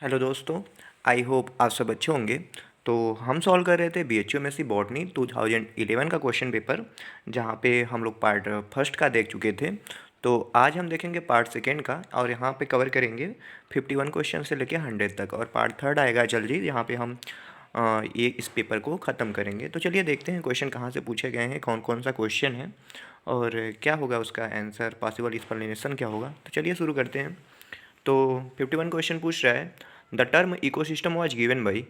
Hello दोस्तों। I hope आप सब अच्छे होंगे। तो हम सॉल्व कर रहे थे BHUMSC बॉटनी 2011 का क्वेश्चन पेपर, जहाँ पे हम लोग पार्ट फर्स्ट का देख चुके थे। तो आज हम देखेंगे पार्ट सेकेंड का, और यहाँ पे कवर करेंगे 51 क्वेश्चन से लेके 100 तक, और पार्ट थर्ड आएगा जल्दी, यहाँ पे हम ये इस पेपर को ख़त्म करेंगे। तो चलिए देखते हैं क्वेश्चन कहाँ से पूछे गए हैं, कौन कौन सा क्वेश्चन है और क्या होगा उसका आंसर, पॉसिबल एक्सप्लेनेशन क्या होगा। तो चलिए शुरू करते हैं। तो 51 क्वेश्चन पूछ रहा है, the term ecosystem was given by.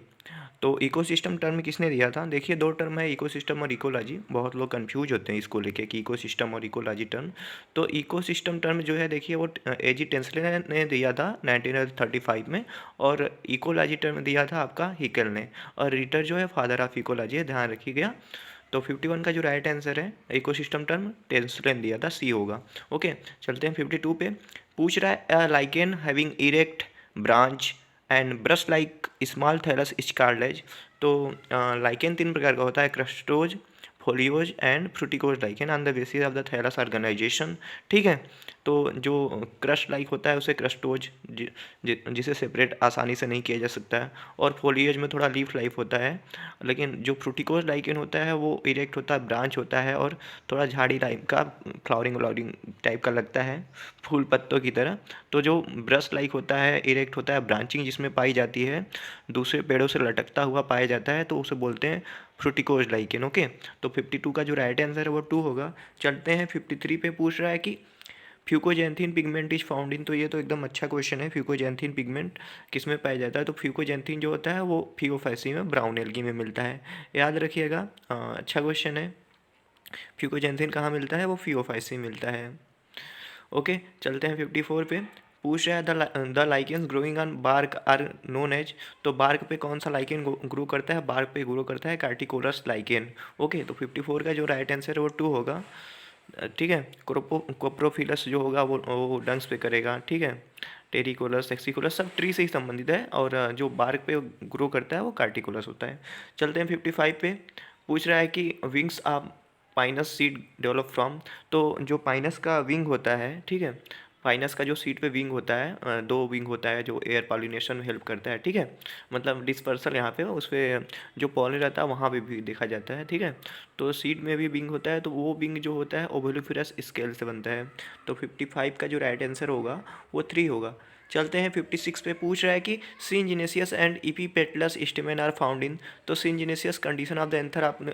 तो इकोसिस्टम टर्म किसने दिया था? देखिए, दो टर्म है, इकोसिस्टम और इकोलॉजी। बहुत लोग कंफ्यूज होते हैं इसको लेके कि इकोसिस्टम और इकोलॉजी टर्म। तो इकोसिस्टम टर्म जो है, देखिए, वो एजी टेंसले ने दिया था 1935 में, और इकोलॉजी टर्म दिया था आपका हिकल ने, और रिटर जो है फादर ऑफ इकोलॉजी है, ध्यान रखिएगा। तो 51 का जो राइट आंसर है इकोसिस्टम टर्म टेंसले ने दिया था, सी होगा। ओके, चलते हैं 52 पे। पूछ रहा है, lichen having erect branch and brush like small thallus scales. तो लाइकेन तीन प्रकार का होता है, crustose, foliose and fruticose lichen on the basis of the thallus organisation. ठीक है, तो जो क्रस्ट लाइक होता है उसे क्रस्टोज, जिसे सेपरेट आसानी से नहीं किया जा सकता है, और फोलियोज में थोड़ा लीफ लाइफ होता है। लेकिन जो फ्रूटिकोज लाइकेन होता है वो इरेक्ट होता है, ब्रांच होता है, और थोड़ा झाड़ी टाइप का, फ्लावरिंग व्लावरिंग टाइप का लगता है, फूल पत्तों की तरह। तो जो ब्रश लाइक होता है, इरेक्ट होता है, ब्रांचिंग जिसमें पाई जाती है, दूसरे पेड़ों से लटकता हुआ पाया जाता है, तो उसे बोलते हैं फ्रूटिकोज लाइकेन। ओके, तो 52 का जो राइट आंसर है वो 2 होगा। चलते हैं 53 पे। पूछ रहा है कि fucoxanthin pigment is found in. तो ये तो एकदम अच्छा क्वेश्चन है। फ्यूकोजेंथिन पिगमेंट किस में पाया जाता है? तो फ्यूकोजेंथिन जो होता है वो फियोफाइसी में, ब्राउन एल्गी में मिलता है, याद रखिएगा। अच्छा क्वेश्चन है। फ्यूकोजेंथिन कहाँ मिलता है? वो फियोफाइसी मिलता है। ओके, चलते हैं 54 पे। पूछ रहा है, the lichens growing on bark are known as. तो बार्क पे कौन सा लाइकेन ग्रो करता है? बार्क पे ग्रो करता है कार्टिकोरस लाइकेन। ओके, तो 54 का जो राइट आंसर है वो 2 होगा। ठीक है, कोप्रोफिलस जो होगा वो डंग्स पे करेगा। ठीक है, टेरिकोलस, एक्सिकोलस सब ट्री से ही संबंधित है, और जो बार्क पे ग्रो करता है वो कार्टिकोलस होता है। चलते हैं 55 पे। पूछ रहा है कि wings of Pinus seed develop from. तो जो पाइनस का विंग होता है, ठीक है, पाइनस का जो सीड पे विंग होता है, दो विंग होता है जो एयर पॉलिनेशन में हेल्प करता है। ठीक है, मतलब डिस्पर्सल यहाँ पे उस पर जो पॉलन रहता है वहाँ पे भी देखा जाता है। ठीक है, तो सीड में भी विंग होता है, तो वो विंग जो होता है ओवोलिफेरस स्केल से बनता है। तो 55 का जो राइट आंसर होगा वो 3 होगा। चलते हैं 56 पे। पूछ रहा है कि syngenesious and epipetalous stamen are found in. तो syngenesious condition of the anther आपने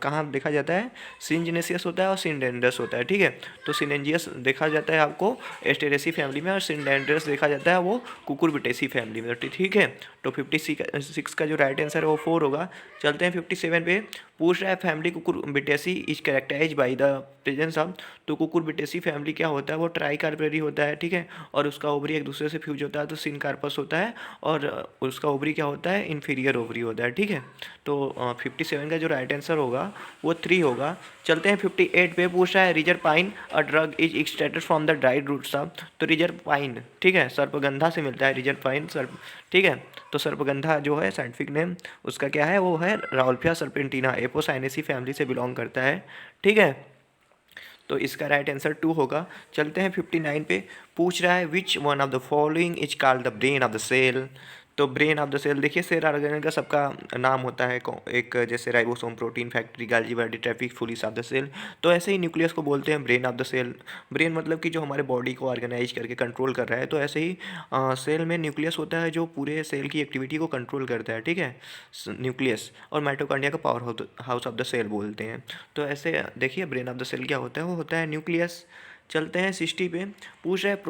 कहाँ देखा जाता है? सिंजिनेसियस होता है और सिंडेंड्रस होता है। ठीक है, तो सिनेंजियस देखा जाता है आपको एस्टेरेसी फैमिली में, और सिंडेंड्रस देखा जाता है वो कुकुरबिटेसी फैमिली में। तो ठीक है, तो 56 का जो राइट आंसर है वो 4 होगा। चलते हैं 57 पे। पूछ रहा है, family cucurbitaceae is characterize by the presence of. तो कुकुरबिटेसी फैमिली क्या होता है? वो ट्राई कार्पेरी होता है। ठीक है, और उसका ओवरी एक दूसरे से फ्यूज होता है तो सिनकार्पस होता है, और उसका ओवरी क्या होता है? इन्फीरियर ओवरी होता है। ठीक है, तो 57 का जो राइट आंसर होगा वो 3 होगा। चलते हैं 58 पे। पूछ रहा है, reserpine a drug is extracted from the dried roots of. तो रिजर पाइन, ठीक है, सर्पगंधा से मिलता है रिजर पाइन, सर्प। ठीक है, तो सर्पगंधा जो है साइंटिफिक नेम उसका क्या है? वो है राउल्फिया सर्पेंटिना, एपोसाइनेसी फैमिली से बिलोंग करता है। ठीक है, तो इसका राइट आंसर 2 होगा। चलते हैं 59 पे। पूछ रहा है, which one of the following is called the brain of the cell. तो ब्रेन ऑफ द सेल, देखिए, सेल ऑर्गेनल का सबका नाम होता है, एक जैसे ribosome, protein factory, Golgi body, traffic police of the cell. तो ऐसे ही न्यूक्लियस को बोलते हैं brain of the cell. Brain मतलब कि जो हमारे बॉडी को ऑर्गेनाइज करके कंट्रोल कर रहा है। तो ऐसे ही सेल में न्यूक्लियस होता है जो पूरे सेल की एक्टिविटी को कंट्रोल करता है। ठीक है, न्यूक्लियस, और माइटोकॉन्ड्रिया का power house of the cell बोलते हैं। तो ऐसे देखिए, ब्रेन ऑफ द सेल क्या होता है? वो होता है न्यूक्लियस। चलते हैं 60 पे। पूछ रहा है,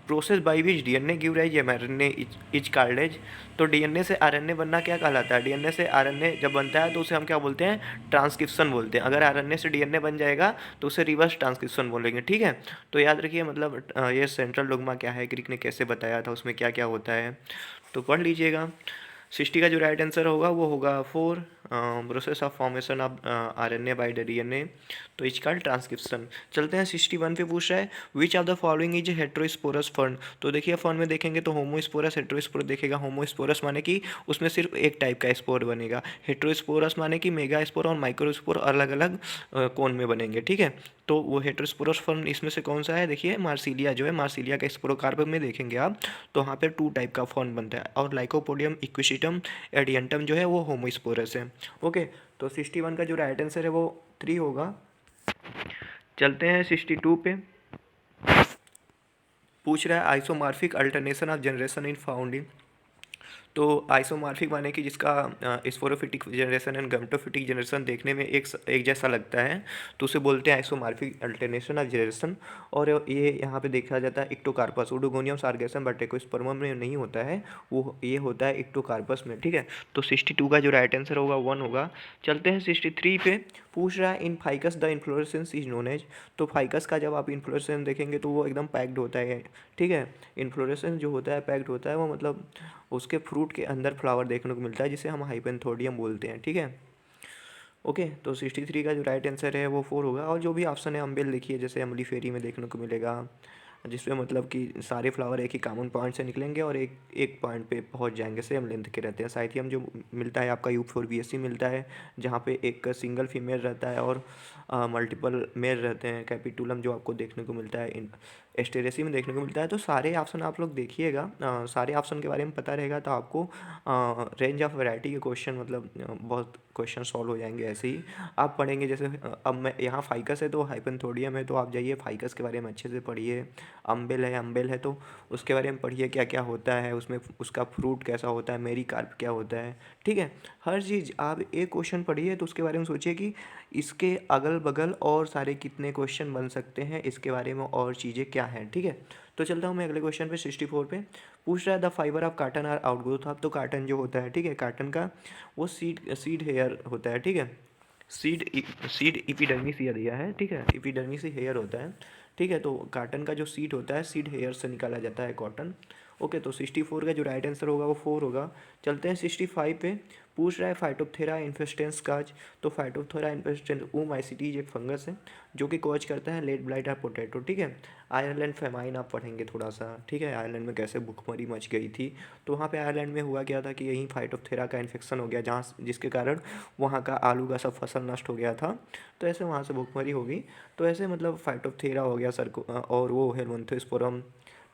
process by which DNA give rise mRNA is called as. तो डीएनए से आरएनए बनना क्या कहलाता है? डीएनए से आरएनए जब बनता है तो उसे हम क्या बोलते हैं? ट्रांसक्रिप्शन बोलते हैं। अगर आरएनए से डीएनए बन जाएगा तो उसे रिवर्स ट्रांसक्रिप्शन बोलेंगे। ठीक है, तो याद रखिए, मतलब ये सेंट्रल डोग्मा क्या है, ग्रीक ने कैसे बताया था, उसमें क्या क्या होता है, तो पढ़ लीजिएगा। 60 का जो राइट आंसर होगा वो होगा 4, process of formation of RNA by the DNA, तो इज कॉल्ड ट्रांसक्रिप्शन। चलते हैं 61 पे पूछ रहा है विच of the following is heterosporous fern. तो देखिए फर्न में देखेंगे तो होमोस्पोरस हेट्रोस्पोरस देखेगा। होमोस्पोरस माने कि उसमें सिर्फ एक टाइप का स्पोर बनेगा, हेट्रोस्पोरस माने कि मेगा स्पोर और माइक्रोस्पोर अलग अलग कोन में बनेंगे, ठीक है। तो वो हेट्रोस्पोरस फर्न इसमें से कौन सा है, देखिए मार्सिलिया जो है, मार्सिलिया का स्पोरोकार्प में देखेंगे आप तो वहाँ पे 2 टाइप का फर्न बनता है, और लाइकोपोडियम इक्विसिटम एडियंटम जो है वो होमोस्पोरस है। ओके, तो 61 का जो राइट आंसर है वो 3 होगा। चलते हैं 62 पे। पूछ रहा है isomorphic alternation of generation in found in. तो आइसोमॉर्फिक माने कि जिसका sporophytic generation and gametophytic generation देखने में एक जैसा लगता है, तो उसे बोलते हैं आइसोमॉर्फिक अल्टरनेशन ऑफ जनरेशन। और ये यहाँ पे देखा जाता है इक्टोकार्पस, ओडोगोनियम सार्गेसम बटेकोस्पर्मम में नहीं होता है, वो ये होता है इक्टोकार्पस में, ठीक है। तो 62 का जो राइट आंसर होगा 1 होगा। चलते हैं 63 पे। पूछ रहा है in ficus the inflorescence is known as. तो फाइकस का जब आप इन्फ्लोरेसेंस देखेंगे तो वो एकदम पैक्ड होता है, ठीक है। इन्फ्लोरेसेंस जो होता है पैक्ड होता है, वो मतलब उसके फ्रूट के अंदर फ्लावर देखने को मिलता है, जिसे हम हाइपेंथोडियम बोलते हैं, ठीक है। ओके, तो 63 का जो राइट आंसर है वो 4 होगा। और जो भी ऑप्शन है अम्बेल लिखिए, जैसे अम्ली फेरी में देखने को मिलेगा, जिसमें मतलब कि सारे फ्लावर एक ही कॉमन पॉइंट से निकलेंगे और एक एक पॉइंट पे पहुंच जाएंगे, सेम लेंथ के रहते हैं। साइथियम जो मिलता है आपका U4BSc मिलता है, जहाँ पे एक सिंगल फीमेल रहता है और मल्टीपल मेल रहते हैं। कैपिटुलम जो आपको देखने को मिलता है इन एस्टेरेसी में देखने को मिलता है। तो सारे ऑप्शन आप लोग देखिएगा, सारे ऑप्शन के बारे में पता रहेगा तो आपको रेंज ऑफ वैरायटी के क्वेश्चन मतलब बहुत क्वेश्चन सॉल्व हो जाएंगे ऐसे ही आप पढ़ेंगे। जैसे अब मैं यहाँ फाइकस है तो हाइपेंथोडियम है, तो आप जाइए फाइकस के बारे में अच्छे से पढ़िए। अम्बेल है तो उसके बारे में पढ़िए क्या क्या होता है उसमें, उसका फ्रूट कैसा होता है, मेरी कार्प क्या होता है, ठीक है। हर चीज़ आप एक क्वेश्चन पढ़िए तो उसके बारे में सोचिए कि इसके अगल बगल और सारे कितने क्वेश्चन बन सकते हैं, इसके बारे में और चीज़ें क्या हैं, ठीक है। तो चलता हूँ मैं अगले क्वेश्चन पे 64 पे। पूछ रहा है the fibre of cotton are outgrowth of. तो काटन जो होता है, ठीक है, काटन का वो सीड हेयर होता है, ठीक है। सीड सीड इपिडर्मिस दिया है, ठीक है, इपिडर्मिस हेयर होता है, ठीक है। तो काटन का जो सीड होता है सीड हेयर से निकाला जाता है कॉटन। ओके, तो 64 का जो राइट आंसर होगा वो 4 होगा। चलते हैं 65 पे। पूछ रहा है फाइटोप्थेरा इन्फेस्टेंस काज। तो फाइटोप्थेरा इन्फेस्टेंस ओमाइसीटीज एक फंगस है जो कि कॉज करता है लेड ब्लाइट ऑफ पोटैटो, ठीक है। आयरलैंड फेमाइन आप पढ़ेंगे थोड़ा सा, ठीक है, आयरलैंड में कैसे भुखमरी मच गई थी। तो वहाँ पे आयरलैंड में हुआ क्या था कि यहीं फाइटोप्थेरा का इन्फेक्शन हो गया, जहाँ जिसके कारण वहाँ का आलू का सब फसल नष्ट हो गया था। तो ऐसे वहाँ से भुखमरी हो गई। तो ऐसे मतलब फाइटोप्थेरा हो गया सर को, और वो हेलमिंथोस्पोरम,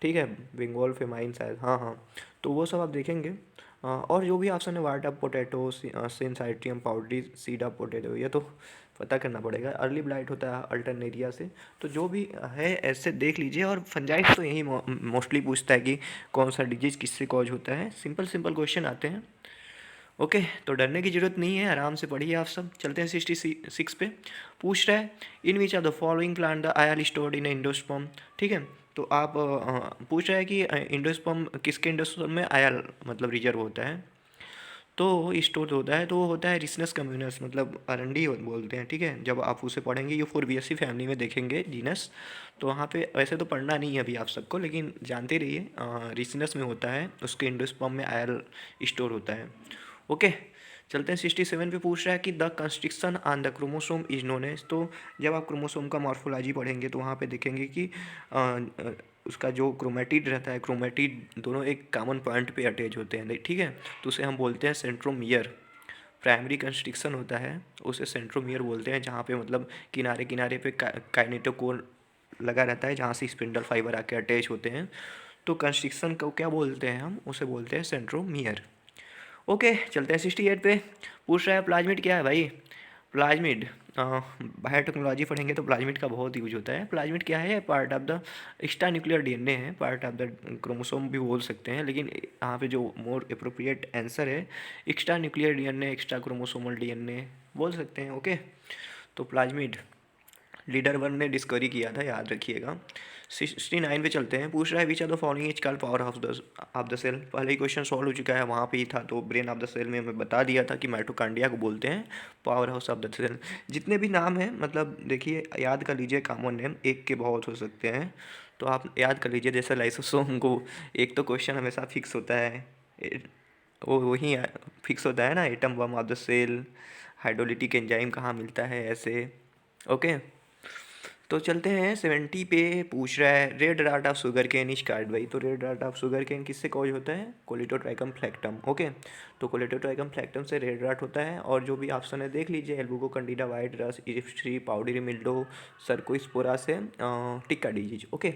ठीक है, बंगाल फेमाइन शायद, हाँ हाँ। तो वो सब आप देखेंगे। और जो भी ऑप्शन है wart of potato, syncytium powdery, seed of potato, ये तो पता करना पड़ेगा। अर्ली ब्लाइट होता है अल्टरनेरिया से। तो जो भी है ऐसे देख लीजिए। और फंजाइस तो यही मोस्टली पूछता है कि कौन सा डिजीज़ किससे कॉज होता है। सिंपल सिंपल क्वेश्चन आते हैं। ओके, तो डरने की ज़रूरत नहीं है, आराम से पढ़िए आप सब। चलते हैं 66 पे। पूछ रहा है in which of the following plant the oil stored in endosperm, ठीक है। तो आप पूछ रहा है कि एंडोस्पर्म किसके एंडोस्पर्म में आयल मतलब रिजर्व होता है, तो स्टोर होता है, तो वो होता है रिसनस कम्युनस, मतलब अरंडी बोलते हैं, ठीक है। जब आप उसे पढ़ेंगे U4BSc फैमिली में देखेंगे जीनस, तो वहाँ पे वैसे तो पढ़ना नहीं है अभी आप सबको, लेकिन जानते रहिए रिसनस में होता है, उसके एंडोस्पर्म में आयल स्टोर होता है। ओके, चलते हैं 67 पे। पूछ रहा है कि the constriction on the chromosome is known as. तो जब आप क्रोमोसोम का मॉर्फोलॉजी पढ़ेंगे तो वहाँ पे देखेंगे कि उसका जो क्रोमेटिड रहता है, क्रोमेटिड दोनों एक कॉमन पॉइंट पे अटैच होते हैं, ठीक है। तो उसे हम बोलते हैं सेंट्रोमियर। प्राइमरी कंस्ट्रिक्शन होता है उसे सेंट्रोमियर बोलते हैं, जहाँ पे मतलब किनारे किनारे पे काइनेटोकोर लगा रहता है, जहाँ से स्पिंडल फाइबर आके अटैच होते हैं। तो कंस्ट्रिक्शन को क्या बोलते हैं, हम उसे बोलते हैं सेंट्रोमियर। ओके, चलते हैं 68 पे। पूछ रहा है प्लाज्मिड क्या है भाई। प्लाज्मिड बायोटेक्नोलॉजी पढ़ेंगे तो प्लाज्मिड का बहुत यूज होता है। प्लाज्मिड क्या है, part of the extra nuclear DNA है, पार्ट ऑफ द क्रोमोसोम भी बोल सकते हैं, लेकिन यहाँ पे जो मोर अप्रोप्रिएट आंसर है extra nuclear DNA, extra chromosomal DNA बोल सकते हैं। ओके, तो प्लाज्मिड लीडर वन ने डिस्कवरी किया था, याद रखिएगा। 69 पे चलते हैं। पूछ रहा है which are the following is called power of the cell. पहले ही क्वेश्चन सॉल्व हो चुका है, वहाँ पे ही था। तो ब्रेन ऑफ द सेल में मैं बता दिया था कि माइटोकांड्रिया को बोलते हैं power house of the cell. जितने भी नाम हैं मतलब देखिए याद कर लीजिए, कॉमन नेम एक के बहुत हो सकते हैं, तो आप याद कर लीजिए। जैसे लाइसोसोम को एक तो क्वेश्चन हमेशा फिक्स होता है, वो वही फिक्स होता है ना, atom bomb of the cell, hydrolytic enzyme कहाँ मिलता है, ऐसे। ओके, तो चलते हैं 70 पे। पूछ रहा है red rot of sugar cane is caused भाई। तो red rot of sugar cane किससे कॉज होता है? Colletotrichum falcatum. ओके, तो कोलेटोट्राइकम फ्लैक्टम से रेड रॉट होता है। और जो भी ऑप्शन है देख लीजिए, एल्बुगो कैंडिडा वाइट रस, इजिप्ट्री पाउडरी मिल्डो, सर्कोस्पोरा से टिक्का डिजीज। ओके,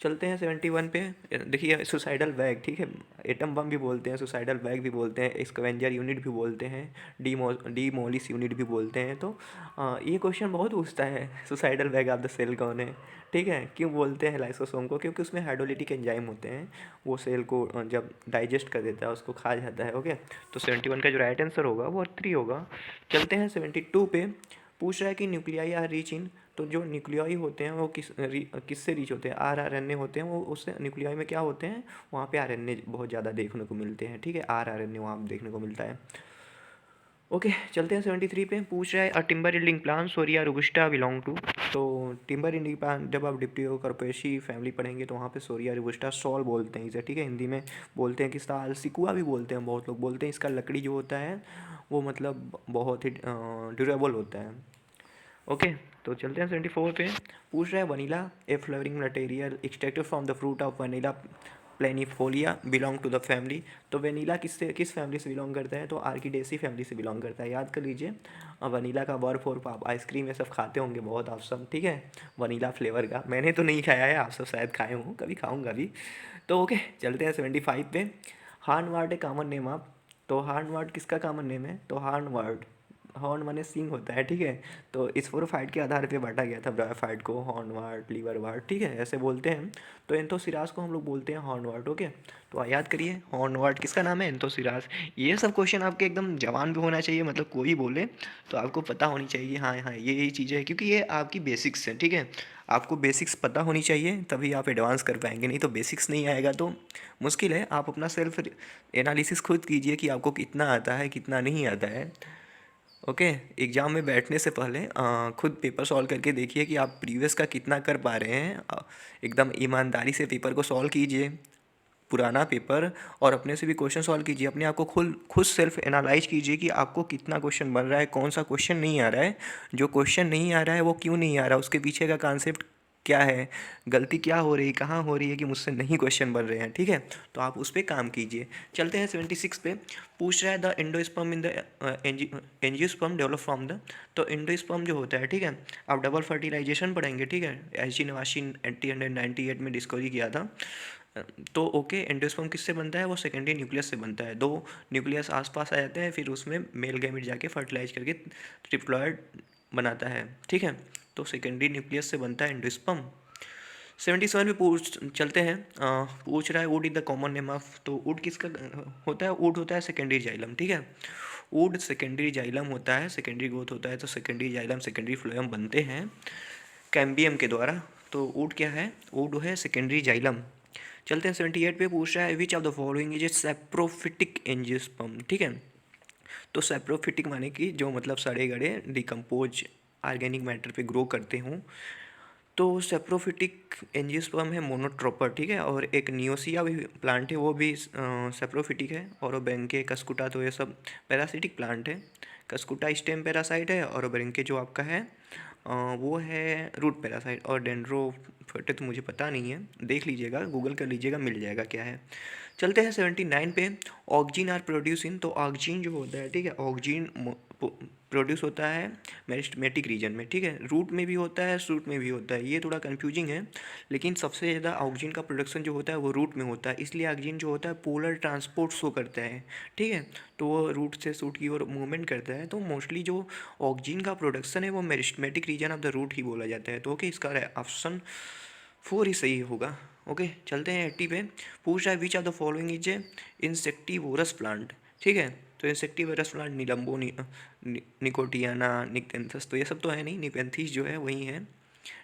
चलते हैं 71 पे। देखिए सुसाइडल बैग, ठीक है, एटम बम भी बोलते हैं, सुसाइडल बैग भी बोलते हैं, स्कवेंजर यूनिट भी बोलते हैं, डीमोलिस यूनिट भी बोलते हैं। तो ये क्वेश्चन बहुत पूछता है, suicidal bag of the cell कौन है? ठीक है, क्यों बोलते हैं लाइसोसोम को? क्योंकि उसमें हाइड्रोलिटिक एंजाइम होते हैं, वो सेल को जब डाइजेस्ट कर देता है उसको खा जाता है। ओके, तो 71 का जो राइट आंसर होगा वो 3 होगा। चलते हैं 72 पे। पूछ रहा है कि न्यूक्लियाई आर रिच इन, तो जो न्यूक्लियाई होते हैं वो किससे रिच होते हैं? आरएनए होते हैं वो, उससे न्यूक्लियाई में क्या होते हैं, वहाँ पे आरएनए बहुत ज़्यादा देखने को मिलते हैं। ठीक है, आरएनए वहाँ देखने को मिलता है। ओके, चलते हैं 73 पे। पूछ रहा है a timber yielding plant shorea robusta belong to. तो टिम्बर यील्डिंग प्लांट जब आप डिप्टियो कार्पेशी फैमिली पढ़ेंगे तो वहाँ पे सोरिया रोबस्टा सॉल बोलते हैं इसे। ठीक है, हिंदी में बोलते हैं कि साल सिकुआ भी बोलते हैं, बहुत लोग बोलते हैं। इसका लकड़ी जो होता है वो मतलब बहुत ही ड्यूरेबल होता है। ओके, तो चलते हैं 74 पे। पूछ रहा है vanilla a flavouring material extracted from the fruit of vanilla planifolia belong to the family. तो वनीला किस फैमिली से बिलोंग करता है? तो आर्किडेसी फैमिली से बिलोंग करता है, याद कर लीजिए। वनीला का वर्क और आप आइसक्रीम ये सब खाते होंगे बहुत आप सब। ठीक है, वनीला फ्लेवर का मैंने तो नहीं खाया है, आप सब शायद खाए हों, कभी खाऊंगा भी। तो ओके, चलते हैं 75 पे। हार्नवार्ड ए कॉमन नेम ऑफ। तो हार्नवार्ड किसका कॉमन नेम है? तो हार्नवार्ड, हॉर्न माने सिंग होता है। ठीक है, तो स्पोरोफाइट के आधार पे बांटा गया था ब्रायोफाइट को, हॉर्नवार्ड, लीवरवार्ड। ठीक है, ऐसे बोलते हैं। तो एंथोसिरास को हम लोग बोलते हैं हॉर्नवार्ड। ओके, तो याद करिए हॉर्नवार्ड किसका नाम है? एंथोसिरास। ये सब क्वेश्चन आपके एकदम जवान भी होना चाहिए, मतलब कोई बोले तो आपको पता होनी चाहिए, हाँ हाँ ये चीज़ें हैं, क्योंकि ये आपकी बेसिक्स हैं। ठीक है, आपको बेसिक्स पता होनी चाहिए तभी आप एडवांस कर पाएंगे, नहीं तो बेसिक्स नहीं आएगा तो मुश्किल है। आप अपना सेल्फ एनालिसिस खुद कीजिए कि आपको कितना आता है कितना नहीं आता है। ओके, एग्ज़ाम में बैठने से पहले खुद पेपर सॉल्व करके देखिए कि आप प्रीवियस का कितना कर पा रहे हैं। एकदम ईमानदारी से पेपर को सॉल्व कीजिए, पुराना पेपर, और अपने से भी क्वेश्चन सॉल्व कीजिए। अपने आप को खुद सेल्फ एनालाइज कीजिए कि आपको कितना क्वेश्चन बन रहा है, कौन सा क्वेश्चन नहीं आ रहा है, जो क्वेश्चन नहीं आ रहा है वो क्यों नहीं आ रहा, उसके पीछे का कॉन्सेप्ट क्या है, गलती क्या हो रही, कहाँ हो रही है कि मुझसे नहीं क्वेश्चन बन रहे हैं। ठीक है, तो आप उस पर काम कीजिए। चलते हैं 76 पे। पूछ रहा है the endosperm in the angiosperm develop from the. तो एंडोस्पर्म जो होता है, ठीक है, आप डबल फर्टिलाइजेशन पढ़ेंगे। ठीक है, एच जी नवाशी 1898 में डिस्कवरी किया था। तो ओके, एंडोस्पर्म किससे बनता है? वो सेकेंडरी न्यूक्लियस से बनता है। दो न्यूक्लियस आसपास आ जाते हैं, फिर उसमें मेल गैमेट जाके फर्टिलाइज करके ट्रिप्लॉइड बनाता है। ठीक है, तो सेकेंडरी न्यूक्लियस से बनता है एंडोस्पर्म। 77 में चलते हैं। पूछ रहा है would is the common name of. तो वुड किसका होता है? वुड होता है सेकेंडरी जाइलम। ठीक है, वुड सेकेंडरी जाइलम होता है, सेकेंडरी ग्रोथ होता है, तो सेकेंडरी जाइलम सेकेंडरी फ्लोएम बनते हैं कैम्बियम के द्वारा। तो वुड क्या है? वुड है सेकेंडरी जाइलम। चलते हैं 78 पे। पूछ रहा है विच of the following is a saprophytic angiosperm. ठीक है, तो सैप्रोफिटिक माने कि जो मतलब सड़े गड़े डिकम्पोज ऑर्गेनिक मैटर पे ग्रो करते हों। तो सेप्रोफिटिक एंजियोस्पर्म है मोनोट्रोपर। ठीक है, और एक नियोसिया भी प्लांट है, वो भी सेप्रोफिटिक है। और बेंके, कस्कुटा, तो ये सब पैरासिटिक प्लांट है। कस्कुटा स्टेम पैरासाइट है, और बेंके जो आपका है वो है रूट पैरासाइट। और डेंड्रोफिटे तो मुझे पता नहीं है, देख लीजिएगा, गूगल कर लीजिएगा, मिल जाएगा क्या है। चलते हैं 79 पे। Auxin are produce in. तो ऑक्जीन जो होता है, ठीक है, ऑक्जीन प्रोड्यूस होता है मेरिस्टेमेटिक रीजन में। ठीक है, रूट में भी होता है, शूट में भी होता है, ये थोड़ा कंफ्यूजिंग है, लेकिन सबसे ज़्यादा ऑक्सीजन का प्रोडक्शन जो होता है वो रूट में होता है, इसलिए ऑक्सीजन जो होता है पोलर ट्रांसपोर्ट शो करता है। ठीक है, तो वो रूट से शूट की ओर मूवमेंट करता है। तो मोस्टली जो ऑक्सीजन का प्रोडक्शन है वो meristematic region of the root ही बोला जाता है। तो ओके, इसका ऑप्शन 4 ही सही होगा। ओके, चलते हैं 80 पे। पूछ रहा है विच of the following is a insectivorous plant. ठीक है, तो इंसेक्टिवोरस प्लांट निलम्बो निकोटियाना, निकटेंथस, तो ये सब तो है नहीं, निपेंथीस जो है वही है,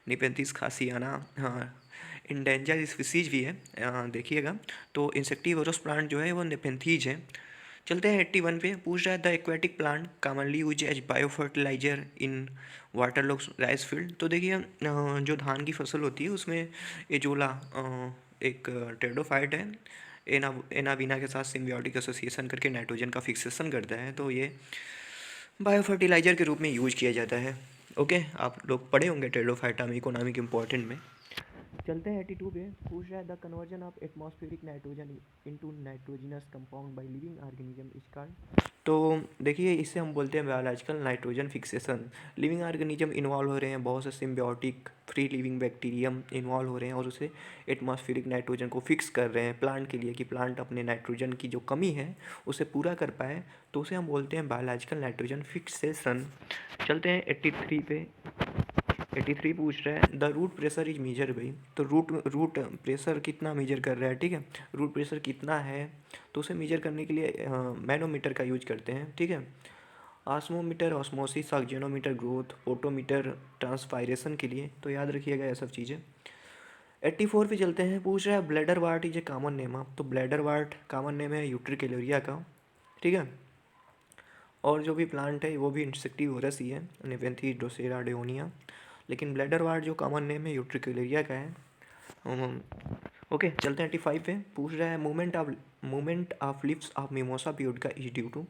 निपेंथीस खासियाना। हाँ, इंडेंजर स्पीसीज भी है, देखिएगा। तो इंसेक्टिवोरस प्लांट जो है वो निपेंथीज है। चलते हैं 81 पे। पूछ रहा है the aquatic plant commonly use as bio fertiliser in waterlog rice field. तो देखिए जो धान की फसल होती है उसमें एजोला एक टेरिडोफाइट है, एनावीना के साथ सिम्बियोटिक एसोसिएशन करके नाइट्रोजन का फिक्सेशन करता है, तो ये बायो फर्टिलाइज़र के रूप में यूज किया जाता है। ओके, आप लोग पढ़े होंगे टेरिडोफाइटा में इकोनॉमिक इम्पोर्टेंट में। चलते हैं 82 पे। पूछ रहा है the conversion of atmospheric nitrogen into nitrogenous compound by living organism is called. तो देखिए, इससे हम बोलते हैं biological nitrogen fixation. Living organism involve हो रहे हैं, बहुत से symbiotic free living bacterium involve हो रहे हैं और उसे एटमॉस्फेरिक नाइट्रोजन को फिक्स कर रहे हैं प्लांट के लिए, कि प्लांट अपने नाइट्रोजन की जो कमी है उसे पूरा कर पाए, तो उसे हम बोलते हैं बायोलॉजिकल नाइट्रोजन फिक्सेशन। चलते हैं 83 पे। 83 पूछ रहा है the root pressure is major भाई। तो रूट प्रेशर कितना मेजर कर रहा है, ठीक है, रूट प्रेशर कितना है, तो उसे मेजर करने के लिए मैनोमीटर का यूज करते हैं, ठीक है। Osmometer osmosis, auxanometer growth, photometer transpiration के लिए, तो याद रखिएगा ये सब चीज़ें। 84 पे चलते हैं। पूछ रहा है bladder ward is a common name of. तो ब्लैडर वार्ट कॉमन नेम है यूट्रिकेलोरिया का, ठीक है। और जो भी प्लांट है वो भी इंसेक्टिवोरस ही है, नेपेंथी ड्रोसेरा डेओनिया, लेकिन ब्लैडर वार्ट जो कॉमन नेम है यूट्रिकुलेरिया का है। ओके, चलते हैं 85 पे। पूछ रहा है movement of lips of mimosa period का इज ड्यू टू।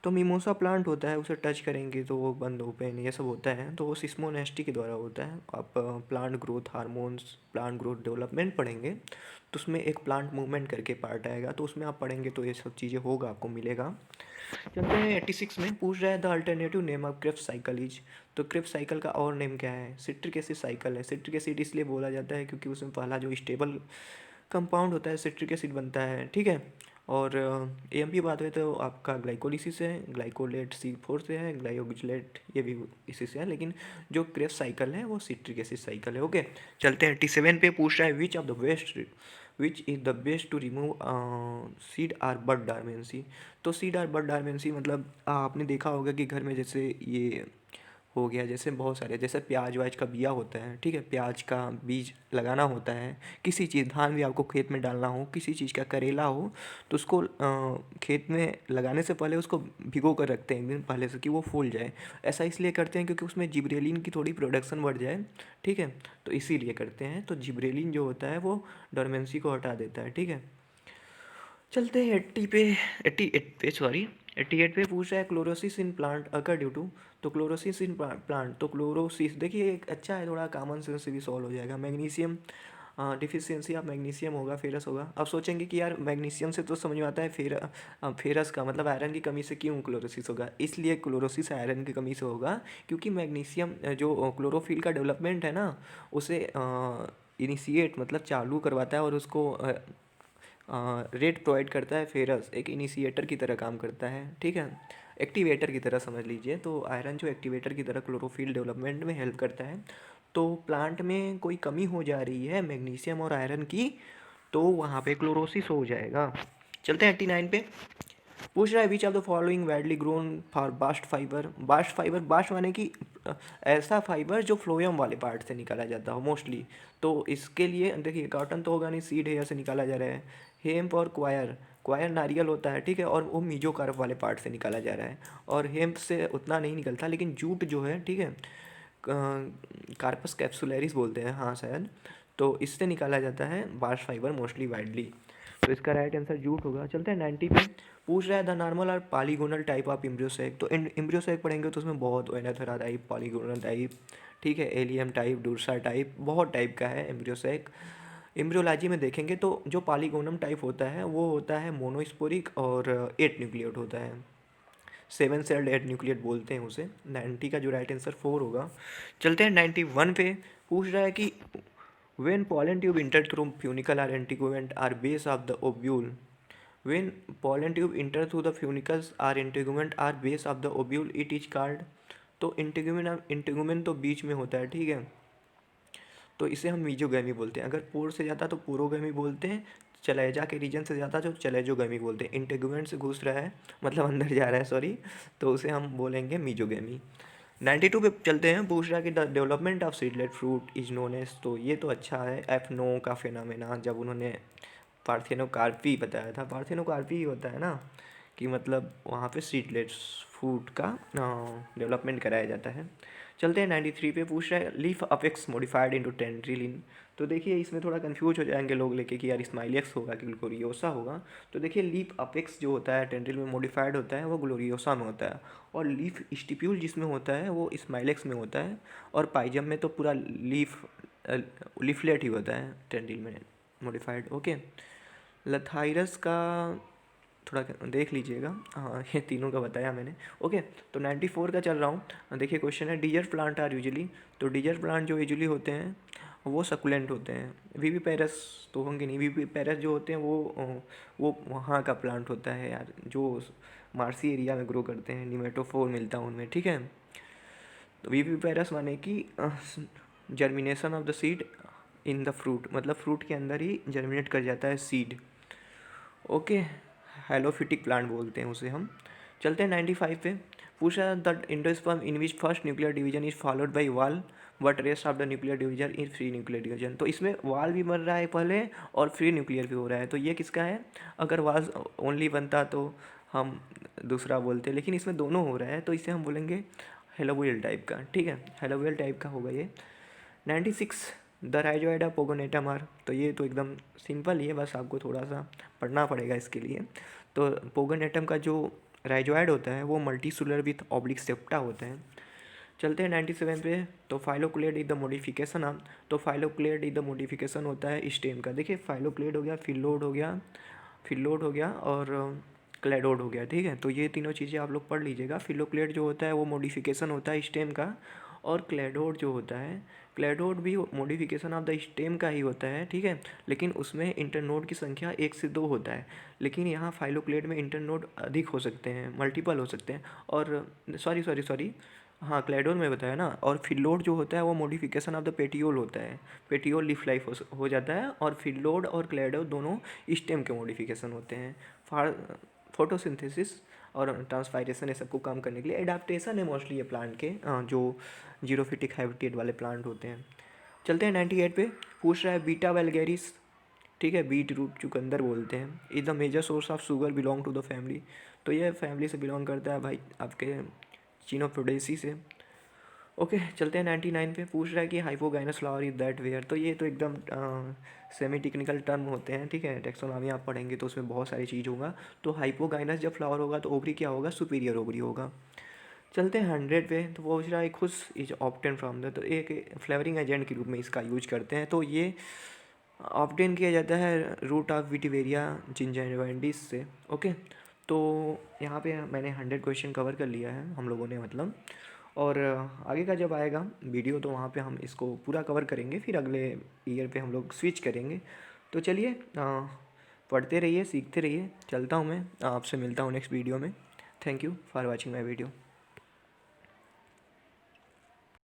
तो मिमोसा प्लांट होता है, उसे टच करेंगे तो वो बंद ओपन ये सब होता है, तो वो सिस्मोनेस्टी के द्वारा होता है। आप plant growth hormones, plant growth development पढ़ेंगे तो उसमें एक प्लांट मूवमेंट करके पार्ट आएगा, तो उसमें आप पढ़ेंगे तो ये सब चीज़ें होगा, आपको मिलेगा। चलते हैं 86 में। पूछ रहा है the alternative name of Krebs cycle is. तो क्रेफ्ट साइकिल का और नेम क्या है? सिट्रिक एसिड साइकिल है। सिट्रिक एसिड इसलिए बोला जाता है क्योंकि उसमें पहला जो स्टेबल कंपाउंड होता है सिट्रिक एसिड बनता है, ठीक है। और एम की बात हुई तो आपका ग्लाइकोलिसिस है, ग्लाइकोलेट C4 से है, ग्लाइकोजिलेट ये भी इसी से है, लेकिन जो क्रेफ्ट साइकिल है वो सिट्रिक एसिड साइकिल है। ओके, चलते हैं 87 पे। पूछ रहा है which is the best to remove seed or bud dormancy. तो सीड आर बड डार्मेंसी मतलब आपने देखा होगा कि घर में जैसे ये हो गया, जैसे बहुत सारे, जैसे प्याज व्याज का बिया होता है, ठीक है, प्याज का बीज लगाना होता है, किसी चीज़ धान भी आपको खेत में डालना हो, किसी चीज़ का करेला हो, तो उसको खेत में लगाने से पहले उसको भिगो कर रखते हैं एक दिन पहले से कि वो फूल जाए। ऐसा इसलिए करते हैं क्योंकि उसमें जिब्रेलिन की थोड़ी प्रोडक्शन बढ़ जाए, ठीक है, तो इसीलिए करते हैं। तो जिब्रेलिन जो होता है वो डोरमेंसी को हटा देता है, ठीक है। चलते हैं 80 पे। 88 पे, सॉरी, 88 पे पूछ रहा है chlorosis in plant occur due to. तो क्लोरोसिस इन प्लांट, तो क्लोरोसिस देखिए एक अच्छा है, थोड़ा कॉमन सेंस से भी सॉल्व हो जाएगा। मैग्नीशियम डिफिशियंसी ऑफ मैग्नीशियम होगा, फेरस होगा। अब सोचेंगे कि यार मैग्नीशियम से तो समझ में आता है, फेरस का मतलब आयरन की कमी से क्यों क्लोरोसिस होगा? इसलिए क्लोरोसिस आयरन की कमी से होगा क्योंकि मैग्नीशियम जो क्लोरोफिल का डेवलपमेंट है ना, उसे इनिशिएट मतलब चालू करवाता है और उसको रेट प्रोवाइड करता है। फेरस एक इनिशिएटर की तरह काम करता है, ठीक है, एक्टिवेटर की तरह समझ लीजिए। तो आयरन जो एक्टिवेटर की तरह क्लोरोफिल डेवलपमेंट में हेल्प करता है। तो प्लांट में कोई कमी हो जा रही है मैग्नीशियम और आयरन की, तो वहाँ पे क्लोरोसिस हो जाएगा। चलते हैं 89 पे। पूछ रहा है विच of the following widely grown for bast fibre. Bast fibre, bast माने कि ऐसा फाइबर जो फ्लोएम वाले पार्ट से निकाला जाता हो मोस्टली। तो इसके लिए देखिए कॉटन तो होगा नहीं, सीड हेयर से निकाला जा रहा है। हेम्प और क्वायर, क्वायर नारियल होता है, ठीक है, और वो मीजोकार्प वाले पार्ट से निकाला जा रहा है। और हेम्प से उतना नहीं निकलता, लेकिन जूट जो है, ठीक है, कार्पस कैप्सुलरिस बोलते हैं, हाँ शायद, तो इससे निकाला जाता है बास्ट फाइबर मोस्टली वाइडली। तो इसका राइट आंसर जूट होगा। चलते हैं 90 पे। पूछ रहा है द नॉर्मल और पॉलीगोनल टाइप ऑफ एम्ब्रियोसैक। तो एम्ब्रियोसैक पढ़ेंगे तो उसमें बहुत ओएनाथेरा टाइप, पॉलीगोनल टाइप, ठीक है, एलियम टाइप, डुरसा टाइप, बहुत टाइप का है एम्ब्रियोसैक। एम्ब्रियोलॉजी में देखेंगे तो जो पॉलीगोनम टाइप होता है वो होता है मोनोस्पोरिक और 8 न्यूक्लिएट होता है, 7 सेल्ड 8 न्यूक्लिएट बोलते हैं उसे। 90 का जो राइट आंसर 4 होगा। चलते हैं 91 पे। पूछ रहा है कि when pollen tube enter through funicle or integument are base of the ovule, when pollen tube enter through the funicles or integument are base of the ovule it is called। तो integument तो बीच में होता है, ठीक है, तो इसे हम मीजोगैमी बोलते हैं। अगर पोर से जाता तो पोरोगैमी बोलते हैं, चलेजा के रीजन से जाता तो चलेजोगैमी बोलते हैं। इंटेगुमेंट से घुस रहा है मतलब अंदर जा रहा है, सॉरी, तो उसे हम बोलेंगे मीजोगैमी। 92 पे चलते हैं। पूछ रहा है कि the development of seedless fruit is known as. तो ये तो अच्छा है, एफनो का फेनामेना, जब उन्होंने पार्थेनोकार्पी बताया था, पार्थेनोकार्पी ही होता है ना, कि मतलब वहाँ पे सीडलेट्स फ्रूट का डेवलपमेंट कराया जाता है। चलते हैं 93 पे, पूछ रहा है लीफ अफेक्स मॉडिफाइड इनटू टेंड्रिलिन। तो देखिए इसमें थोड़ा कंफ्यूज हो जाएंगे लोग लेके कि यार स्माइलेक्स होगा कि ग्लोरियोसा होगा। तो देखिए लीफ अपेक्स जो होता है टेंड्रिल में मॉडिफाइड होता है वो ग्लोरियोसा में होता है, और लीफ स्टिप्यूल जिसमें होता है वो स्माइलेक्स में होता है, और पाइजम में तो पूरा लीफलेट ही होता है टेंड्रिल में मॉडिफाइड। ओके, लथाइरस का थोड़ा देख लीजिएगा, हाँ ये तीनों का बताया मैंने। ओके, तो 94 का चल रहा हूँ। देखिए क्वेश्चन है डिजर्ट प्लांट आर यूजुअली, तो डिजर्ट प्लांट जो यूजुअली होते हैं वो सकुलेंट होते हैं। वीवी पैरस तो होंगे नहीं, वीवी पैरस जो होते हैं वो वहाँ का प्लांट होता है यार, जो मार्सी एरिया में ग्रो करते हैं, निमेटोफोर मिलता है उनमें, ठीक है। तो वीवी पैरस माने कि germination of the seed in the fruit, मतलब फ्रूट के अंदर ही जर्मिनेट कर जाता है सीड। ओके, हेलोफिटिक प्लांट बोलते हैं उसे हम। चलते हैं 95 पे, पूछा the endosperm in which first nuclear division is followed by wall but rest of the nuclear division is free nuclear division. तो इसमें वाल भी बन रहा है पहले और फ्री न्यूक्लियर भी हो रहा है, तो ये किसका है? अगर वाल ओनली बनता तो हम दूसरा बोलते, लेकिन इसमें दोनों हो रहा है तो इसे हम बोलेंगे हेलोवियल टाइप का, ठीक है, हेलोवियल टाइप का होगा ये। 96 द राइजोइडा पोगोनेटम आर, तो ये तो एकदम सिंपल ही है, बस आपको थोड़ा सा पढ़ना पड़ेगा इसके लिए। तो पोगोनेटम का जो राइजोइड होता है वो मल्टीसेलुलर विथ ऑब्लिक सेप्टा होता है। चलते हैं 97 पे, तो phylloclade is the modification of, तो फाइलोक्लेड इज द मॉडिफिकेशन होता है स्टेम का। देखिए फाइलोक्लेड हो गया, फिलोड हो गया, फिलोड हो गया और क्लेडोड हो गया, ठीक है। तो ये तीनों चीज़ें आप लोग पढ़ लीजिएगा। फिलोक्लेड जो होता है वो मॉडिफिकेशन होता है स्टेम का, और क्लेडोड जो होता है, क्लेडोड भी मॉडिफिकेशन ऑफ द स्टेम का ही होता है, ठीक है, लेकिन उसमें इंटरनोड की संख्या 1 से 2 होता है। लेकिन यहाँ फाइलोक्लेड में इंटरनोड अधिक हो सकते हैं, मल्टीपल हो सकते हैं। और सॉरी, हाँ क्लेडोड में बताया ना। और फिलोड जो होता है वो मॉडिफिकेशन ऑफ द पेटियोल होता है, पेटियोल लीफ लाइफ हो जाता है। और फिलोड और क्लेडोड दोनों स्टेम के मॉडिफिकेशन होते हैं। फोटोसिंथेसिस और ट्रांसपायरेशन ये सबको काम करने के लिए एडाप्टेशन है मोस्टली ये प्लांट के, जो जीरोफिटिक हैबिटेट वाले प्लांट होते हैं। चलते हैं 98 पे, पूछ रहा है बीटा वेलगेरिस, ठीक है, बीट रूट चुकंदर बोलते हैं, is the major source of sugar belong to the family. तो ये फैमिली से बिलोंग करता है भाई आपके चिनोफोडेसी से। ओके, चलते हैं 99 पे, पूछ रहा है कि hypogynous flower is that where. तो ये तो एकदम सेमी टेक्निकल टर्म होते हैं, ठीक है, टेक्सोनॉमी आप पढ़ेंगे तो उसमें बहुत सारी चीज़ होगा। तो हाइपोगाइनस जब फ्लावर होगा तो ओवरी क्या होगा? सुपीरियर ओवरी होगा। चलते हैं 100 पे, तो वो पूछ रहा है खुश इज ऑप्टेन फ्रॉम द, तो एक फ्लेवरिंग एजेंट के रूप में इसका यूज करते हैं। तो ये ऑप्टेन किया जाता है रूट ऑफ विटिवेरिया जिंजेरोइडिस से। ओके, तो यहाँ पे मैंने 100 क्वेश्चन कवर कर लिया है हम लोगों ने, मतलब। और आगे का जब आएगा वीडियो तो वहाँ पे हम इसको पूरा कवर करेंगे, फिर अगले ईयर पे हम लोग स्विच करेंगे। तो चलिए पढ़ते रहिए, सीखते रहिए। चलता हूँ मैं, आपसे मिलता हूँ नेक्स्ट वीडियो में। Thank you for watching my video.